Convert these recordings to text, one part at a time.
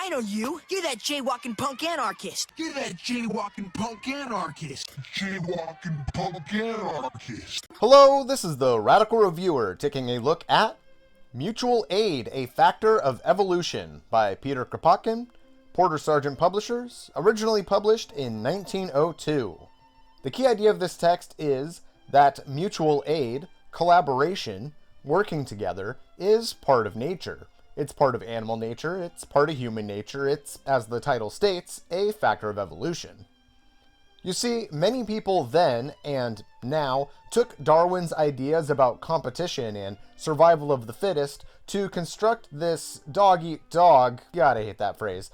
I know you. You're that jaywalking punk anarchist. You're that jaywalking punk anarchist. Jaywalking punk anarchist. Hello, this is the Radical Reviewer taking a look at Mutual Aid, a Factor of Evolution by Peter Kropotkin, Porter Sargent Publishers, originally published in 1902. The key idea of this text is that mutual aid, collaboration, working together, is part of nature. It's part of animal nature, it's part of human nature, it's, as the title states, a factor of evolution. You see, many people then and now took Darwin's ideas about competition and survival of the fittest to construct this dog-eat-dog, God, I hate that phrase,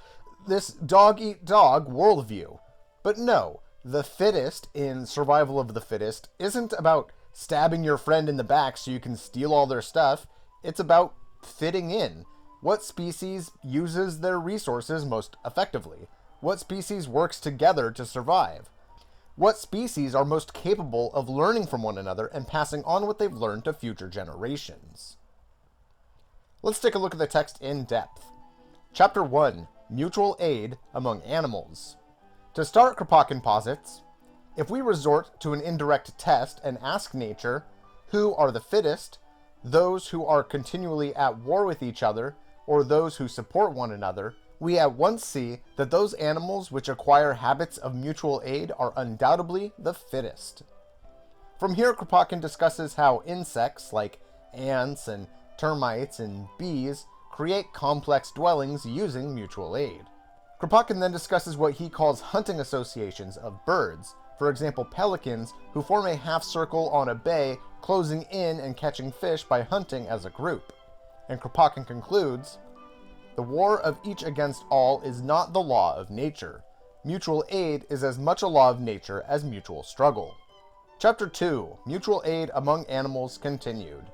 this dog-eat-dog worldview. But no, the fittest in survival of the fittest isn't about stabbing your friend in the back so you can steal all their stuff. It's about fitting in. What species uses their resources most effectively? What species works together to survive? What species are most capable of learning from one another and passing on what they've learned to future generations? Let's take a look at the text in depth. Chapter 1, Mutual Aid Among Animals. To start, Kropotkin posits, if we resort to an indirect test and ask nature, who are the fittest, those who are continually at war with each other, or those who support one another, we at once see that those animals which acquire habits of mutual aid are undoubtedly the fittest. From here, Kropotkin discusses how insects like ants and termites and bees create complex dwellings using mutual aid. Kropotkin then discusses what he calls hunting associations of birds, for example pelicans who form a half circle on a bay, closing in and catching fish by hunting as a group. And Kropotkin concludes, the war of each against all is not the law of nature. Mutual aid is as much a law of nature as mutual struggle. Chapter 2, Mutual Aid Among Animals Continued.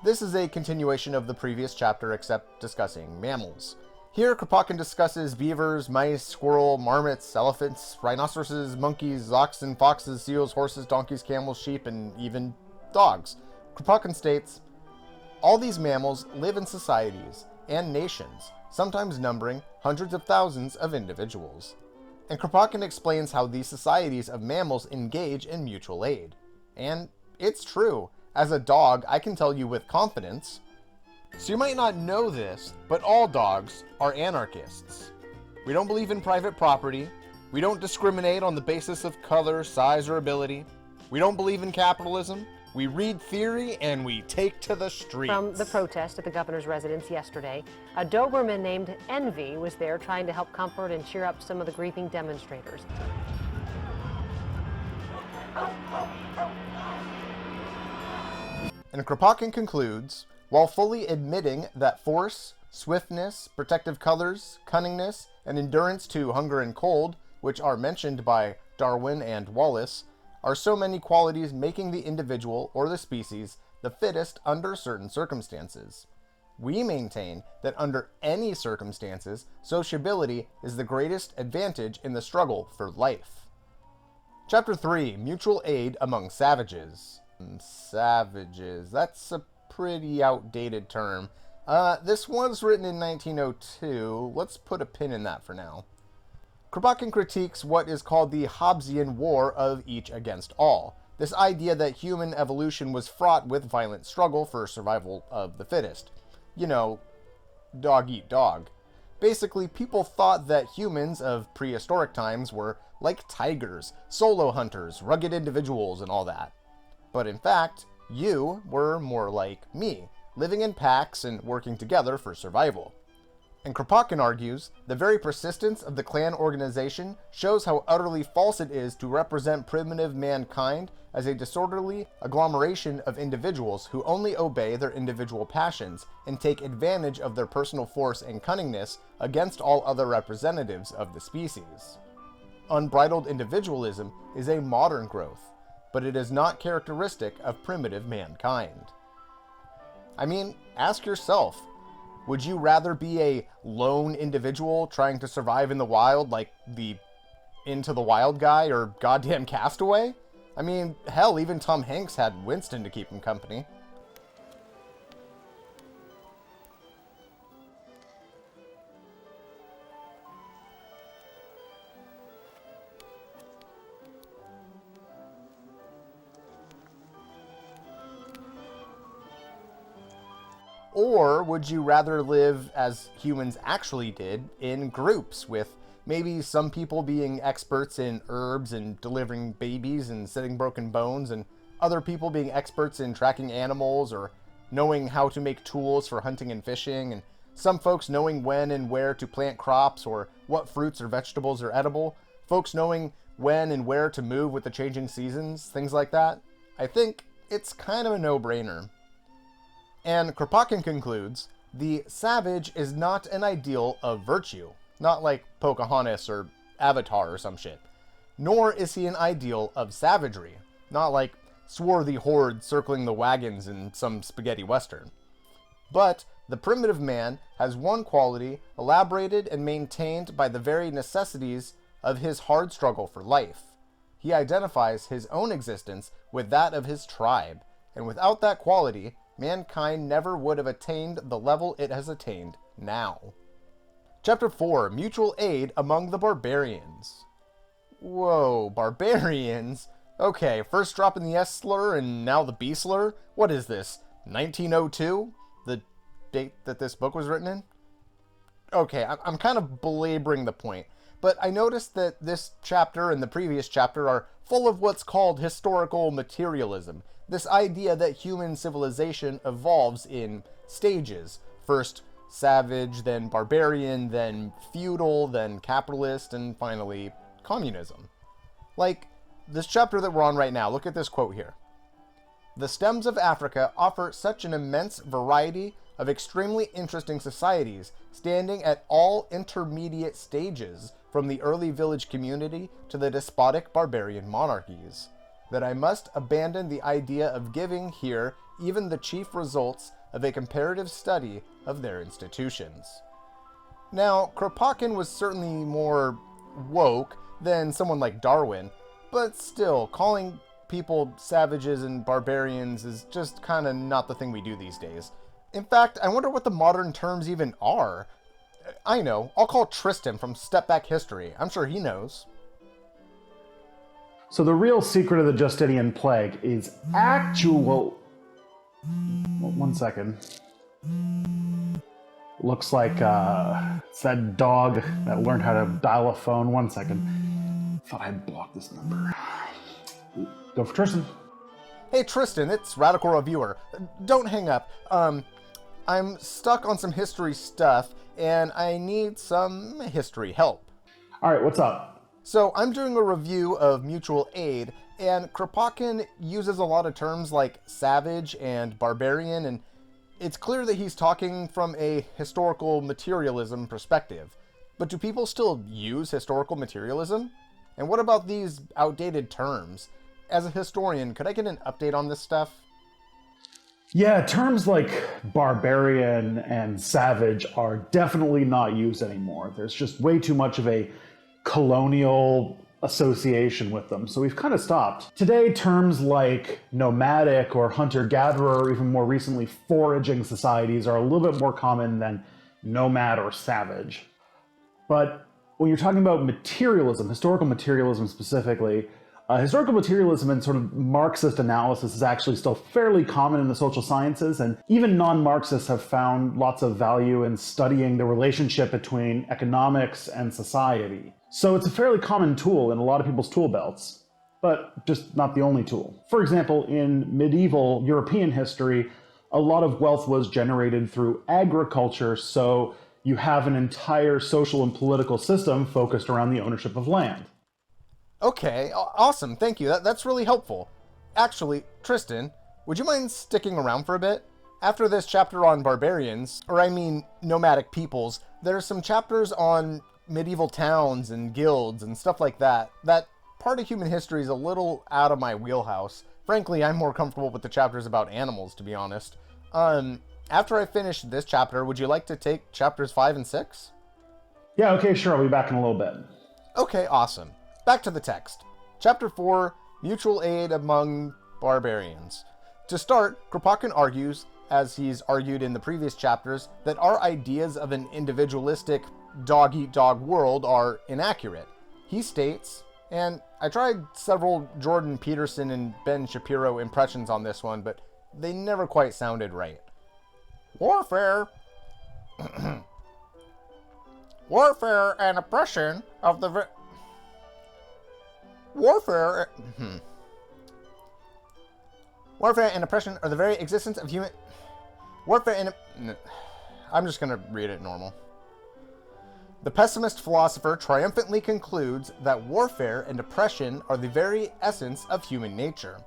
This is a continuation of the previous chapter except discussing mammals. Here, Kropotkin discusses beavers, mice, squirrel, marmots, elephants, rhinoceroses, monkeys, oxen, foxes, seals, horses, donkeys, camels, sheep, and even dogs. Kropotkin states, all these mammals live in societies and nations, sometimes numbering hundreds of thousands of individuals. And Kropotkin explains how these societies of mammals engage in mutual aid. And it's true. As a dog, I can tell you with confidence. So you might not know this, but all dogs are anarchists. We don't believe in private property. We don't discriminate on the basis of color, size, or ability. We don't believe in capitalism. We read theory and we take to the streets. From the protest at the governor's residence yesterday, a Doberman named Envy was there trying to help comfort and cheer up some of the grieving demonstrators. And Kropotkin concludes, while fully admitting that force, swiftness, protective colors, cunningness, and endurance to hunger and cold, which are mentioned by Darwin and Wallace, are so many qualities making the individual or the species the fittest under certain circumstances. We maintain that under any circumstances, sociability is the greatest advantage in the struggle for life. Chapter 3, Mutual Aid Among Savages. Savages, that's a pretty outdated term. This was written in 1902. Let's put a pin in that for now. Kropotkin critiques what is called the Hobbesian war of each against all. This idea that human evolution was fraught with violent struggle for survival of the fittest. You know, dog eat dog. Basically, people thought that humans of prehistoric times were like tigers, solo hunters, rugged individuals, and all that. But in fact, you were more like me, living in packs and working together for survival. And Kropotkin argues, the very persistence of the clan organization shows how utterly false it is to represent primitive mankind as a disorderly agglomeration of individuals who only obey their individual passions and take advantage of their personal force and cunningness against all other representatives of the species. Unbridled individualism is a modern growth, but it is not characteristic of primitive mankind. I mean, ask yourself, would you rather be a lone individual trying to survive in the wild like the Into the Wild guy or goddamn Castaway? I mean, hell, even Tom Hanks had Winston to keep him company. Or would you rather live as humans actually did, in groups, with maybe some people being experts in herbs and delivering babies and setting broken bones, and other people being experts in tracking animals or knowing how to make tools for hunting and fishing, and some folks knowing when and where to plant crops or what fruits or vegetables are edible, folks knowing when and where to move with the changing seasons, things like that? I think it's kind of a no-brainer. And Kropotkin concludes, the savage is not an ideal of virtue, not like Pocahontas or Avatar or some shit. Nor is he an ideal of savagery, not like swarthy hordes circling the wagons in some spaghetti western. But the primitive man has one quality elaborated and maintained by the very necessities of his hard struggle for life. He identifies his own existence with that of his tribe, and without that quality, mankind never would have attained the level it has attained now. Chapter 4, Mutual Aid Among the Barbarians. Whoa, barbarians? Okay, first dropping the S slur and now the B slur? What is this, 1902? The date that this book was written in? Okay, I'm kind of belaboring the point, but I noticed that this chapter and the previous chapter are full of what's called historical materialism, this idea that human civilization evolves in stages. First savage, then barbarian, then feudal, then capitalist, and finally communism. Like this chapter that we're on right now, look at this quote here. The stems of Africa offer such an immense variety of extremely interesting societies, standing at all intermediate stages, from the early village community to the despotic barbarian monarchies, that I must abandon the idea of giving here even the chief results of a comparative study of their institutions. Now, Kropotkin was certainly more woke than someone like Darwin, but still, calling people savages and barbarians is just kind of not the thing we do these days. In fact, I wonder what the modern terms even are. I know, I'll call Tristan from Step Back History. I'm sure he knows. So the real secret of the Justinian plague is actual... One second. Looks like it's that dog that learned how to dial a phone. 1 second. Thought I blocked this number. Go for Tristan. Hey Tristan, it's Radical Reviewer. Don't hang up. I'm stuck on some history stuff, and I need some history help. Alright, what's up? So I'm doing a review of Mutual Aid, and Kropotkin uses a lot of terms like savage and barbarian, and it's clear that he's talking from a historical materialism perspective. But do people still use historical materialism? And what about these outdated terms? As a historian, could I get an update on this stuff? Yeah, terms like barbarian and savage are definitely not used anymore. There's just way too much of a colonial association with them, so we've kind of stopped. Today, terms like nomadic or hunter-gatherer, or even more recently foraging societies, are a little bit more common than nomad or savage. But when you're talking about materialism, historical materialism specifically, historical materialism and sort of Marxist analysis is actually still fairly common in the social sciences, and even non-Marxists have found lots of value in studying the relationship between economics and society. So it's a fairly common tool in a lot of people's tool belts, but just not the only tool. For example, in medieval European history, a lot of wealth was generated through agriculture, so you have an entire social and political system focused around the ownership of land. Okay, awesome, thank you. That's really helpful. Actually, Tristan, would you mind sticking around for a bit? After this chapter on barbarians, or I mean nomadic peoples, there are some chapters on medieval towns and guilds and stuff like that. That part of human history is a little out of my wheelhouse. Frankly, I'm more comfortable with the chapters about animals, to be honest. After I finish this chapter, would you like to take chapters 5 and 6? Yeah, okay, sure, I'll be back in a little bit. Okay, awesome. Back to the text. Chapter 4, Mutual Aid Among Barbarians. To start, Kropotkin argues, as he's argued in the previous chapters, that our ideas of an individualistic dog-eat-dog world are inaccurate. He states, and I tried several Jordan Peterson and Ben Shapiro impressions on this one, but they never quite sounded right. Warfare. Warfare and oppression of the Warfare and oppression are the very existence of human... Warfare and... I'm just gonna read it normal. The pessimist philosopher triumphantly concludes that warfare and oppression are the very essence of human nature,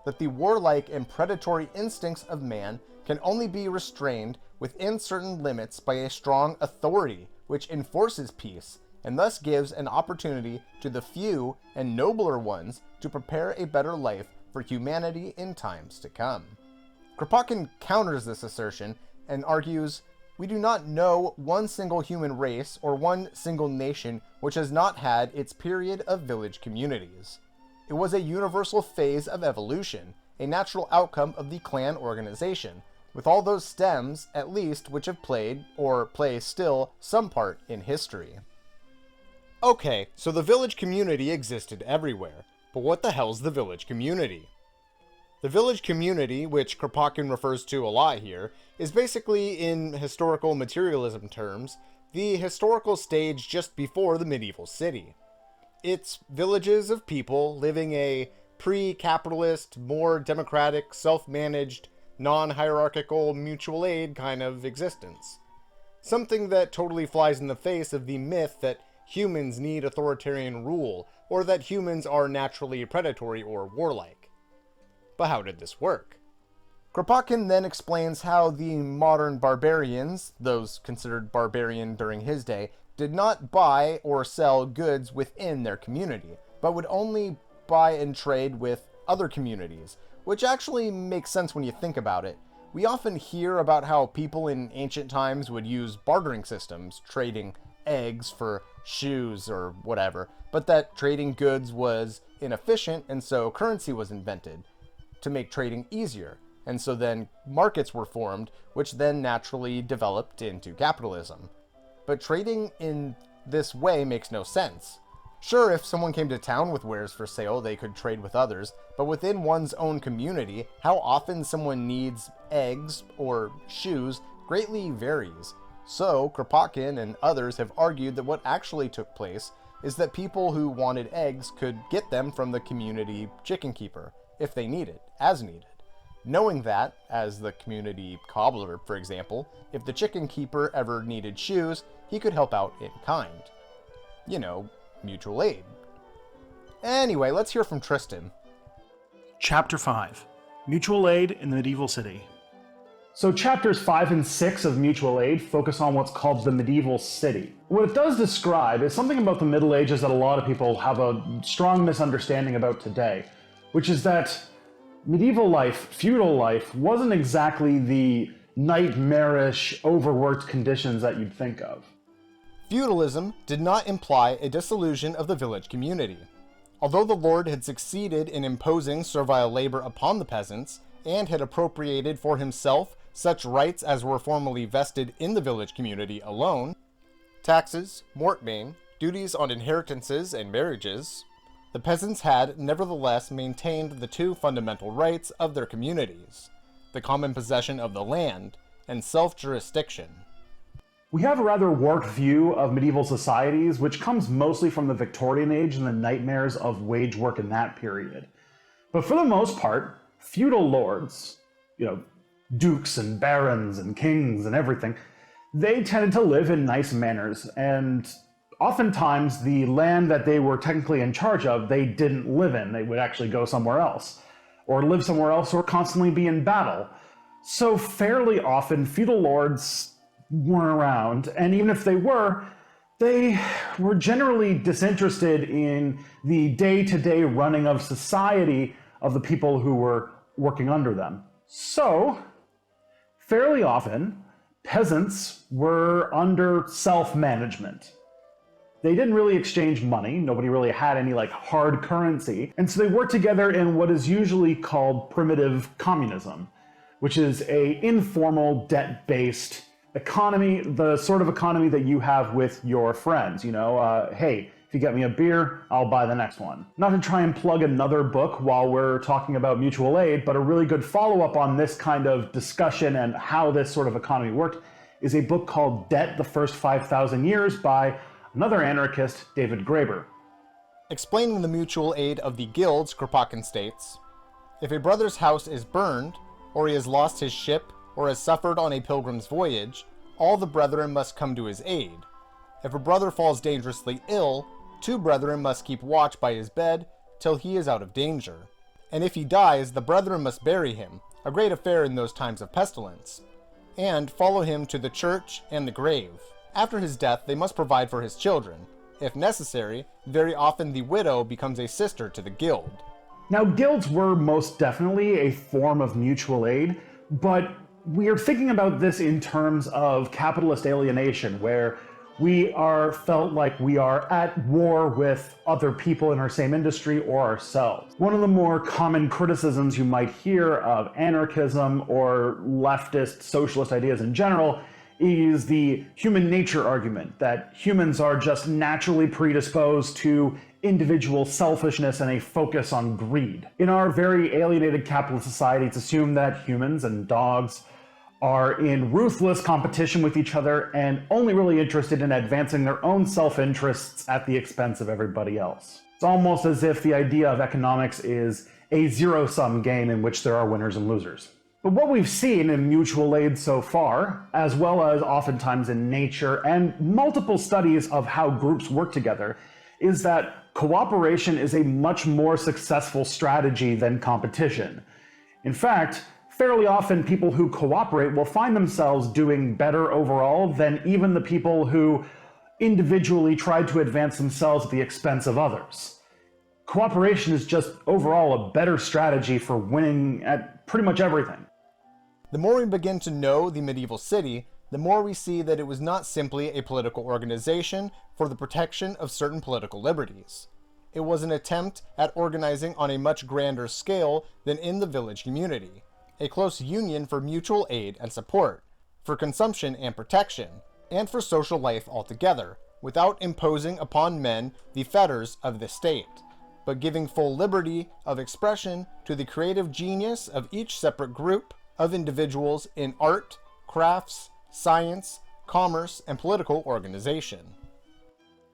that the warlike and predatory instincts of man can only be restrained within certain limits by a strong authority which enforces peace, and thus gives an opportunity to the few and nobler ones to prepare a better life for humanity in times to come. Kropotkin counters this assertion and argues, we do not know one single human race or one single nation which has not had its period of village communities. It was a universal phase of evolution, a natural outcome of the clan organization, with all those stems, at least, which have played, or play still, some part in history. Okay, so the village community existed everywhere, but what the hell's the village community? The village community, which Kropotkin refers to a lot here, is basically, in historical materialism terms, the historical stage just before the medieval city. It's villages of people living a pre-capitalist, more democratic, self-managed, non-hierarchical, mutual aid kind of existence. Something that totally flies in the face of the myth that humans need authoritarian rule, or that humans are naturally predatory or warlike. But how did this work? Kropotkin then explains how the modern barbarians, those considered barbarian during his day, did not buy or sell goods within their community, but would only buy and trade with other communities, which actually makes sense when you think about it. We often hear about how people in ancient times would use bartering systems, trading eggs for shoes or whatever, but that trading goods was inefficient, and so currency was invented to make trading easier, and so then markets were formed, which then naturally developed into capitalism. But trading in this way makes no sense. Sure, if someone came to town with wares for sale, they could trade with others, but within one's own community, how often someone needs eggs or shoes greatly varies. So, Kropotkin and others have argued that what actually took place is that people who wanted eggs could get them from the community chicken keeper, if they needed, as needed. Knowing that, as the community cobbler, for example, if the chicken keeper ever needed shoes, he could help out in kind. You know, mutual aid. Anyway, let's hear from Tristan. Chapter 5. Mutual Aid in the Medieval City. So chapters 5 and 6 of Mutual Aid focus on what's called the medieval city. What it does describe is something about the Middle Ages that a lot of people have a strong misunderstanding about today, which is that medieval life, feudal life, wasn't exactly the nightmarish, overworked conditions that you'd think of. Feudalism did not imply a dissolution of the village community. Although the lord had succeeded in imposing servile labor upon the peasants, and had appropriated for himself such rights as were formerly vested in the village community alone, taxes, mortmain, duties on inheritances and marriages, the peasants had nevertheless maintained the two fundamental rights of their communities, the common possession of the land and self-jurisdiction. We have a rather warped view of medieval societies, which comes mostly from the Victorian age and the nightmares of wage work in that period. But for the most part, feudal lords, dukes and barons and kings and everything, they tended to live in nice manners, and oftentimes the land that they were technically in charge of, they didn't live in. They would actually go somewhere else, or live somewhere else, or constantly be in battle. So fairly often, feudal lords weren't around, and even if they were generally disinterested in the day-to-day running of society of the people who were working under them. So, fairly often, peasants were under self-management. They didn't really exchange money, nobody really had any hard currency, and so they worked together in what is usually called primitive communism, which is a informal, debt-based economy, the sort of economy that you have with your friends. Hey, If you get me a beer, I'll buy the next one. Not to try and plug another book while we're talking about mutual aid, but a really good follow-up on this kind of discussion and how this sort of economy worked is a book called Debt: The First 5,000 Years by another anarchist, David Graeber. Explaining the mutual aid of the guilds, Kropotkin states, "If a brother's house is burned, or he has lost his ship, or has suffered on a pilgrim's voyage, all the brethren must come to his aid. If a brother falls dangerously ill, 2 brethren must keep watch by his bed till he is out of danger. And if he dies, the brethren must bury him, a great affair in those times of pestilence, and follow him to the church and the grave. After his death, they must provide for his children. If necessary, very often the widow becomes a sister to the guild." Now, guilds were most definitely a form of mutual aid, but we are thinking about this in terms of capitalist alienation, where we are felt like we are at war with other people in our same industry or ourselves. One of the more common criticisms you might hear of anarchism or leftist socialist ideas in general is the human nature argument, that humans are just naturally predisposed to individual selfishness and a focus on greed. In our very alienated capitalist society, it's assumed that humans and dogs are in ruthless competition with each other and only really interested in advancing their own self-interests at the expense of everybody else. It's almost as if the idea of economics is a zero-sum game in which there are winners and losers. But what we've seen in mutual aid so far, as well as oftentimes in nature and multiple studies of how groups work together, is that cooperation is a much more successful strategy than competition. In fact, fairly often people who cooperate will find themselves doing better overall than even the people who individually tried to advance themselves at the expense of others. Cooperation is just overall a better strategy for winning at pretty much everything. The more we begin to know the medieval city, the more we see that it was not simply a political organization for the protection of certain political liberties. It was an attempt at organizing on a much grander scale than in the village community, a close union for mutual aid and support, for consumption and protection, and for social life altogether, without imposing upon men the fetters of the state, but giving full liberty of expression to the creative genius of each separate group of individuals in art, crafts, science, commerce, and political organization.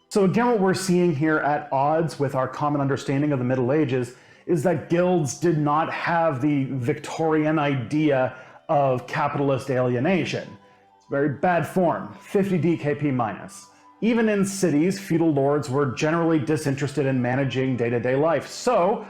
So again, what we're seeing here at odds with our common understanding of the Middle Ages is that guilds did not have the Victorian idea of capitalist alienation. It's very bad form, 50 DKP minus. Even in cities, feudal lords were generally disinterested in managing day-to-day life, so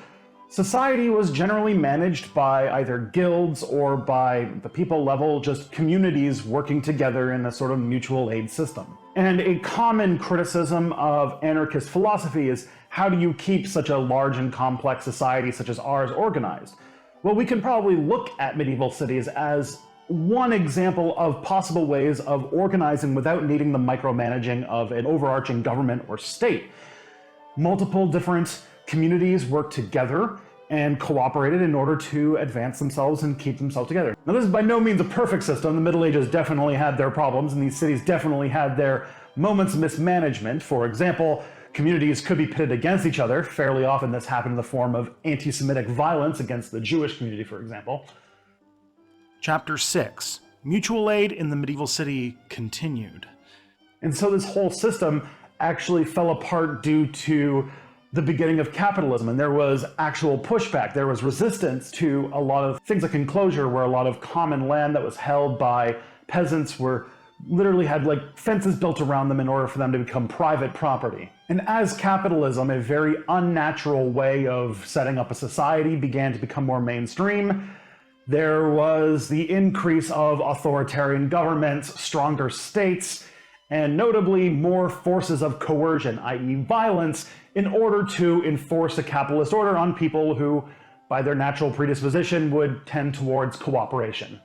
society was generally managed by either guilds or by the people level, just communities working together in a sort of mutual aid system. And a common criticism of anarchist philosophy is, how do you keep such a large and complex society such as ours organized? Well, we can probably look at medieval cities as one example of possible ways of organizing without needing the micromanaging of an overarching government or state. Multiple different communities worked together and cooperated in order to advance themselves and keep themselves together. Now, this is by no means a perfect system. The Middle Ages definitely had their problems, and these cities definitely had their moments of mismanagement. For example, communities could be pitted against each other. Fairly often this happened in the form of anti-Semitic violence against the Jewish community, for example. Chapter 6. Mutual aid in the medieval city continued. And so this whole system actually fell apart due to the beginning of capitalism, and there was actual pushback. There was resistance to a lot of things like enclosure, where a lot of common land that was held by peasants were literally had like fences built around them in order for them to become private property. And as capitalism, a very unnatural way of setting up a society, began to become more mainstream, there was the increase of authoritarian governments, stronger states, and notably more forces of coercion, i.e. violence, in order to enforce a capitalist order on people who, by their natural predisposition, would tend towards cooperation.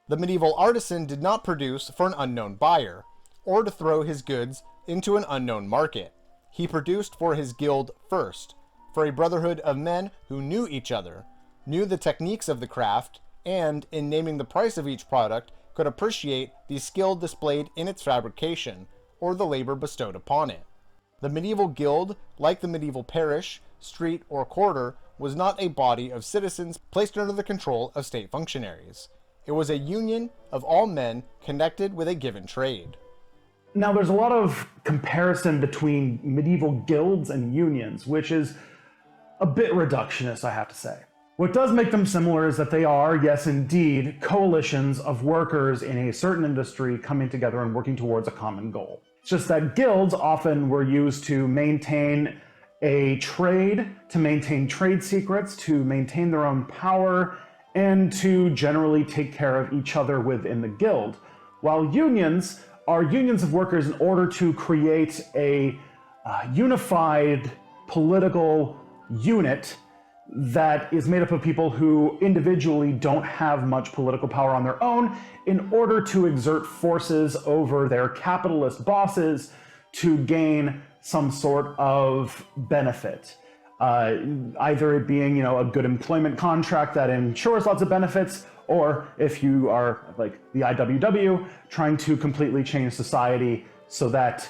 The medieval artisan did not produce for an unknown buyer, or to throw his goods into an unknown market. He produced for his guild first, for a brotherhood of men who knew each other, knew the techniques of the craft, and, in naming the price of each product, could appreciate the skill displayed in its fabrication, or the labor bestowed upon it. The medieval guild, like the medieval parish, street, or quarter, was not a body of citizens placed under the control of state functionaries. It was a union of all men connected with a given trade. Now, there's a lot of comparison between medieval guilds and unions, which is a bit reductionist, I have to say. What does make them similar is that they are, yes indeed, coalitions of workers in a certain industry coming together and working towards a common goal. It's just that guilds often were used to maintain a trade, to maintain trade secrets, to maintain their own power, and to generally take care of each other within the guild. While unions are unions of workers in order to create a unified political unit that is made up of people who individually don't have much political power on their own in order to exert forces over their capitalist bosses to gain some sort of benefit. Either it being, a good employment contract that ensures lots of benefits, or if you are like the IWW, trying to completely change society so that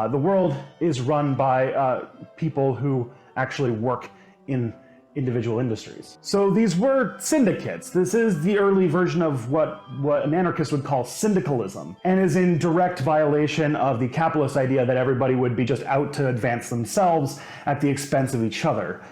the world is run by people who actually work in individual industries. So these were syndicates. This is the early version of what an anarchist would call syndicalism, and is in direct violation of the capitalist idea that everybody would be just out to advance themselves at the expense of each other.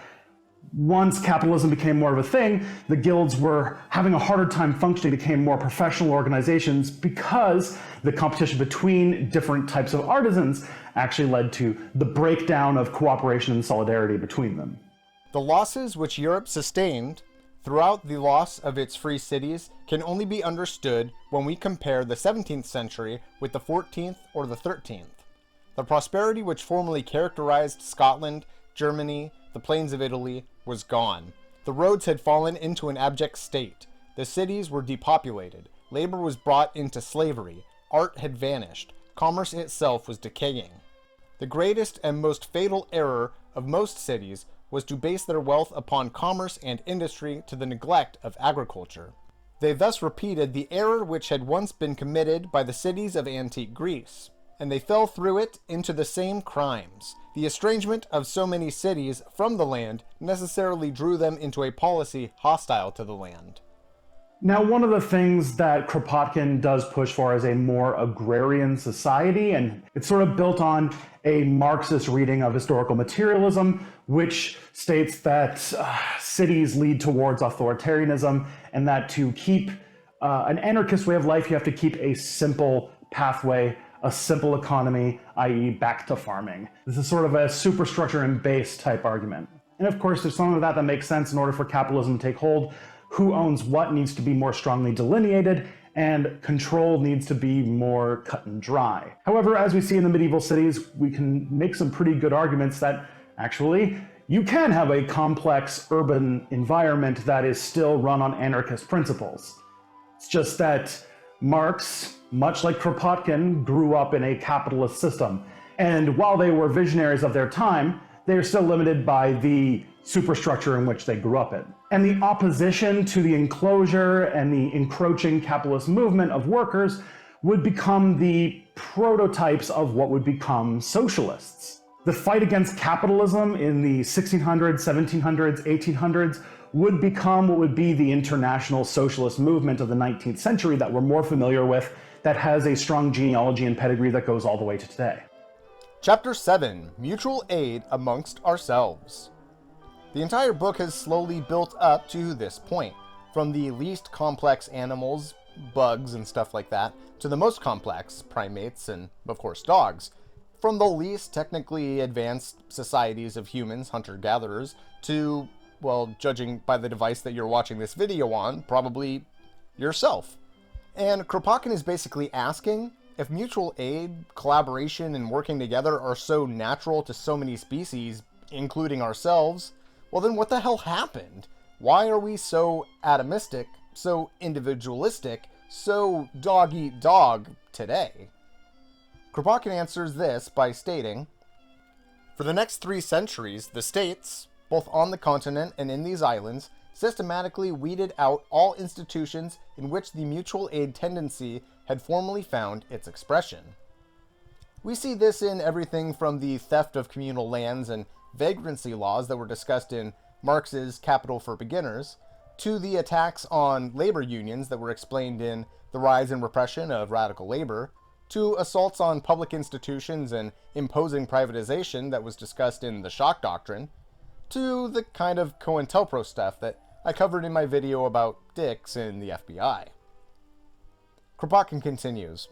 Once capitalism became more of a thing, the guilds were having a harder time functioning, became more professional organizations because the competition between different types of artisans actually led to the breakdown of cooperation and solidarity between them. The losses which Europe sustained throughout the loss of its free cities can only be understood when we compare the 17th century with the 14th or the 13th. The prosperity which formerly characterized Scotland, Germany, the plains of Italy was gone. The roads had fallen into an abject state. The cities were depopulated. Labor was brought into slavery. Art had vanished. Commerce itself was decaying. The greatest and most fatal error of most cities was to base their wealth upon commerce and industry to the neglect of agriculture. They thus repeated the error which had once been committed by the cities of antique Greece, and they fell through it into the same crimes. The estrangement of so many cities from the land necessarily drew them into a policy hostile to the land. Now, one of the things that Kropotkin does push for is a more agrarian society, and it's sort of built on a Marxist reading of historical materialism, which states that cities lead towards authoritarianism, and that to keep an anarchist way of life, you have to keep a simple pathway, a simple economy, i.e. back to farming. This is sort of a superstructure and base type argument. And of course, there's some of that makes sense. In order for capitalism to take hold, who owns what needs to be more strongly delineated, and control needs to be more cut and dry. However, as we see in the medieval cities, we can make some pretty good arguments that actually you can have a complex urban environment that is still run on anarchist principles. It's just that Marx, much like Kropotkin, grew up in a capitalist system. And while they were visionaries of their time, they are still limited by the superstructure in which they grew up in. And the opposition to the enclosure and the encroaching capitalist movement of workers would become the prototypes of what would become socialists. The fight against capitalism in the 1600s, 1700s, 1800s would become what would be the international socialist movement of the 19th century that we're more familiar with, that has a strong genealogy and pedigree that goes all the way to today. Chapter 7, Mutual Aid Amongst Ourselves. The entire book has slowly built up to this point, from the least complex animals, bugs and stuff like that, to the most complex, primates and, of course, dogs. From the least technically advanced societies of humans, hunter-gatherers, to, well, judging by the device that you're watching this video on, probably yourself. And Kropotkin is basically asking, if mutual aid, collaboration, and working together are so natural to so many species, including ourselves, well then what the hell happened? Why are we so atomistic, so individualistic, so dog-eat-dog today? Kropotkin answers this by stating, for the next 3 centuries, the states, both on the continent and in these islands, systematically weeded out all institutions in which the mutual aid tendency had formerly found its expression. We see this in everything from the theft of communal lands and vagrancy laws that were discussed in Marx's Capital for Beginners, to the attacks on labor unions that were explained in The Rise and Repression of Radical Labor, to assaults on public institutions and imposing privatization that was discussed in The Shock Doctrine, to the kind of COINTELPRO stuff that I covered in my video about dicks in the FBI. Kropotkin continues,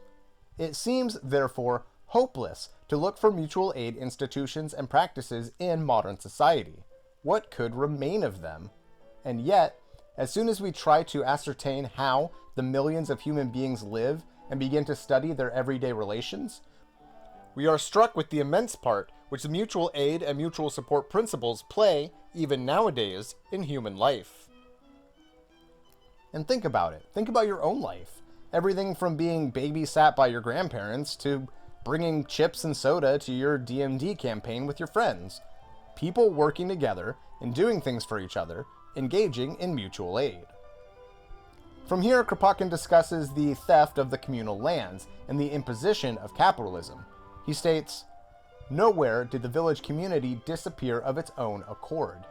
"It seems, therefore, hopeless to look for mutual aid institutions and practices in modern society. What could remain of them? And yet, as soon as we try to ascertain how the millions of human beings live and begin to study their everyday relations, we are struck with the immense part which the mutual aid and mutual support principles play, even nowadays, in human life." And think about it. Think about your own life. Everything from being babysat by your grandparents to bringing chips and soda to your DMD campaign with your friends. People working together and doing things for each other, engaging in mutual aid. From here, Kropotkin discusses the theft of the communal lands and the imposition of capitalism. He states, "Nowhere did the village community disappear of its own accord.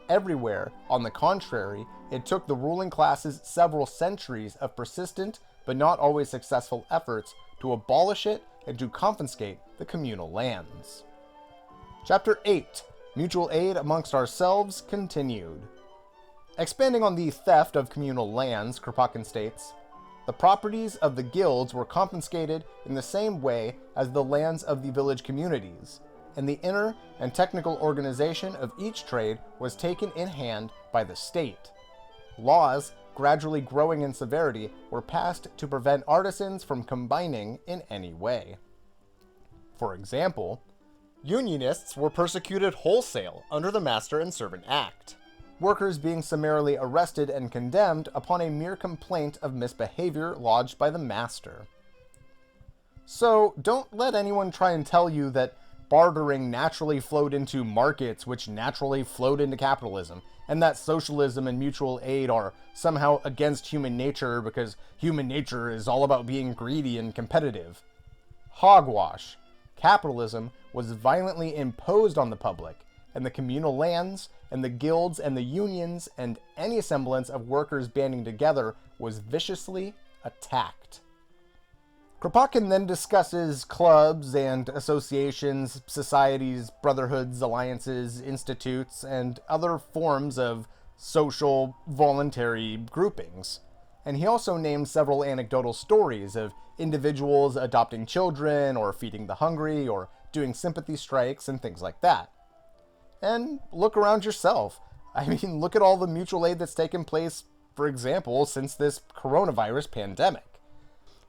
Everywhere, on the contrary, it took the ruling classes several centuries of persistent but not always successful efforts to abolish it and to confiscate the communal lands." Chapter 8, Mutual Aid Amongst Ourselves, continued. Expanding on the theft of communal lands, Kropotkin states, "The properties of the guilds were confiscated in the same way as the lands of the village communities, and the inner and technical organization of each trade was taken in hand by the state. Laws, gradually growing in severity, were passed to prevent artisans from combining in any way. For example, unionists were persecuted wholesale under the Master and Servant Act, workers being summarily arrested and condemned upon a mere complaint of misbehavior lodged by the master. So don't let anyone try and tell you that bartering naturally flowed into markets which naturally flowed into capitalism, and that socialism and mutual aid are somehow against human nature because human nature is all about being greedy and competitive. Hogwash. Capitalism was violently imposed on the public, and the communal lands, and the guilds and the unions, and any semblance of workers banding together was viciously attacked." Kropotkin then discusses clubs and associations, societies, brotherhoods, alliances, institutes, and other forms of social, voluntary groupings. And he also names several anecdotal stories of individuals adopting children, or feeding the hungry, or doing sympathy strikes, and things like that. And look around yourself. I mean, look at all the mutual aid that's taken place, for example, since this coronavirus pandemic.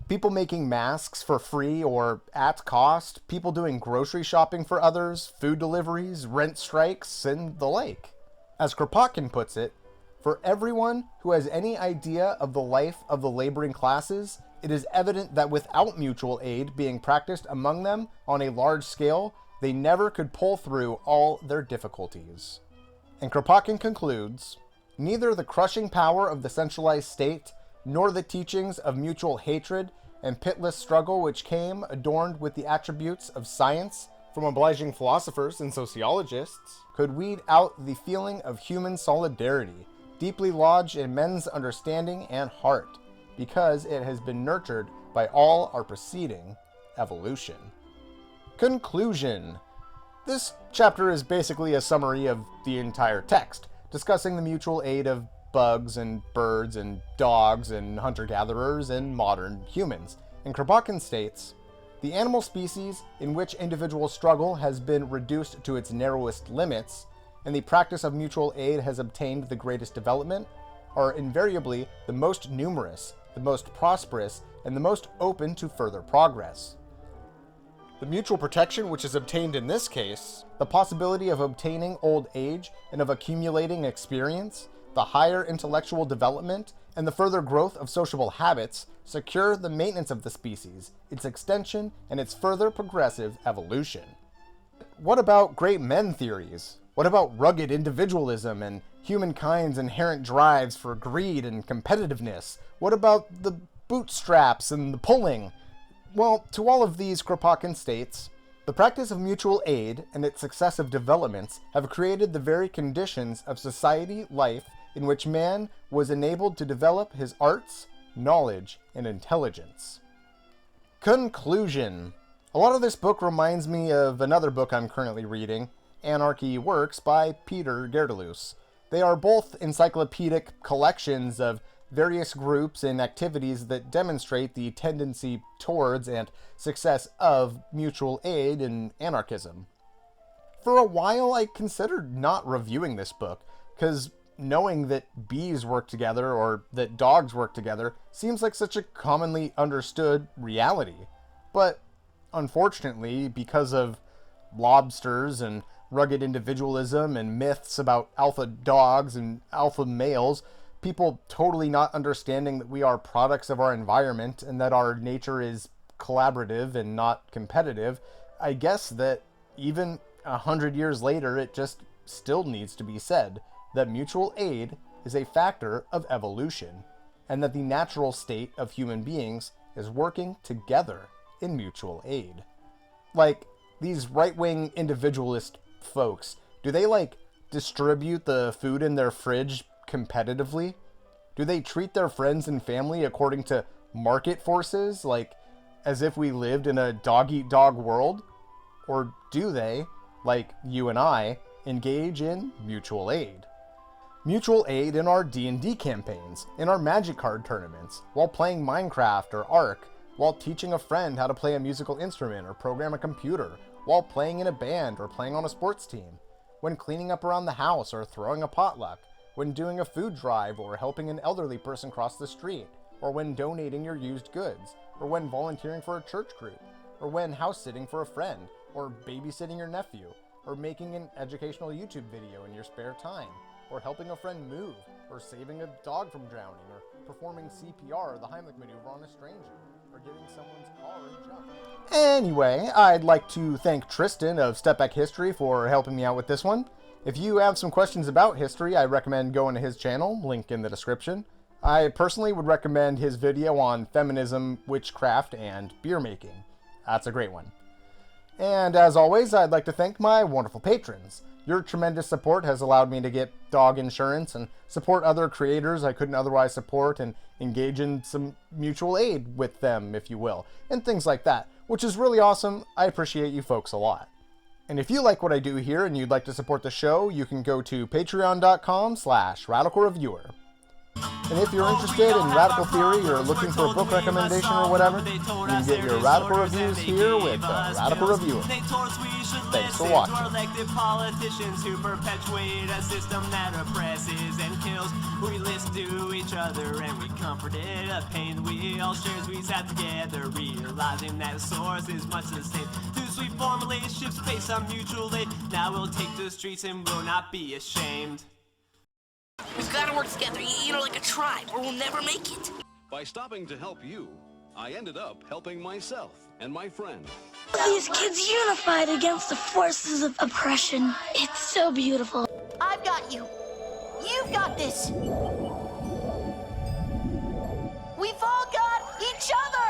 People making masks for free or at cost, people doing grocery shopping for others, food deliveries, rent strikes, and the like. As Kropotkin puts it, "For everyone who has any idea of the life of the laboring classes, it is evident that without mutual aid being practiced among them on a large scale, they never could pull through all their difficulties." And Kropotkin concludes, "Neither the crushing power of the centralized state, nor the teachings of mutual hatred and pitiless struggle which came adorned with the attributes of science from obliging philosophers and sociologists, could weed out the feeling of human solidarity, deeply lodged in men's understanding and heart, because it has been nurtured by all our preceding evolution." Conclusion. This chapter is basically a summary of the entire text, discussing the mutual aid of bugs and birds and dogs and hunter-gatherers and modern humans. And Kropotkin states, "The animal species in which individual struggle has been reduced to its narrowest limits, and the practice of mutual aid has obtained the greatest development, are invariably the most numerous, the most prosperous, and the most open to further progress. The mutual protection which is obtained in this case, the possibility of obtaining old age and of accumulating experience, the higher intellectual development, and the further growth of sociable habits secure the maintenance of the species, its extension, and its further progressive evolution." What about great men theories? What about rugged individualism and humankind's inherent drives for greed and competitiveness? What about the bootstraps and the pulling? Well, to all of these, Kropotkin states, the practice of mutual aid and its successive developments have created the very conditions of society life in which man was enabled to develop his arts, knowledge, and intelligence. Conclusion. A lot of this book reminds me of another book I'm currently reading, Anarchy Works by Peter Gerdelus. They are both encyclopedic collections of various groups and activities that demonstrate the tendency towards and success of mutual aid and anarchism. For a while, I considered not reviewing this book, because knowing that bees work together or that dogs work together seems like such a commonly understood reality. But unfortunately, because of lobsters and rugged individualism and myths about alpha dogs and alpha males, people totally not understanding that we are products of our environment and that our nature is collaborative and not competitive, I guess that even 100 years later, it just still needs to be said that mutual aid is a factor of evolution, and that the natural state of human beings is working together in mutual aid. Like, these right-wing individualist folks, do they, distribute the food in their fridge competitively? Do they treat their friends and family according to market forces, as if we lived in a dog-eat-dog world? Or do they, like you and I, engage in mutual aid? Mutual aid in our D&D campaigns, in our Magic card tournaments, while playing Minecraft or Ark, while teaching a friend how to play a musical instrument or program a computer, while playing in a band or playing on a sports team, when cleaning up around the house or throwing a potluck, when doing a food drive or helping an elderly person cross the street, or when donating your used goods, or when volunteering for a church group, or when house-sitting for a friend, or babysitting your nephew, or making an educational YouTube video in your spare time, or helping a friend move, or saving a dog from drowning, or performing CPR or the Heimlich maneuver on a stranger, or getting someone's car a jump. Anyway, I'd like to thank Tristan of Step Back History for helping me out with this one. If you have some questions about history, I recommend going to his channel, link in the description. I personally would recommend his video on feminism, witchcraft, and beer making. That's a great one. And as always, I'd like to thank my wonderful patrons. Your tremendous support has allowed me to get dog insurance and support other creators I couldn't otherwise support and engage in some mutual aid with them, if you will, and things like that, which is really awesome. I appreciate you folks a lot. And if you like what I do here and you'd like to support the show, you can go to patreon.com/radicalreviewer. And if you're interested in radical theory or looking for a book recommendation or whatever, you can get your radical reviews here with Radical Reviewer. Thanks for watching. Elected politicians who perpetuate a system that oppresses and kills. We listen to each other and we comforted a pain we all share as we sat together, realizing that the source is much the same. Two sweet form relationships based on mutual aid. Now we'll take the streets and will not be ashamed. We've got to work together, like a tribe, or we'll never make it. By stopping to help you, I ended up helping myself and my friend. These kids unified against the forces of oppression. It's so beautiful. I've got you. You've got this. We've all got each other.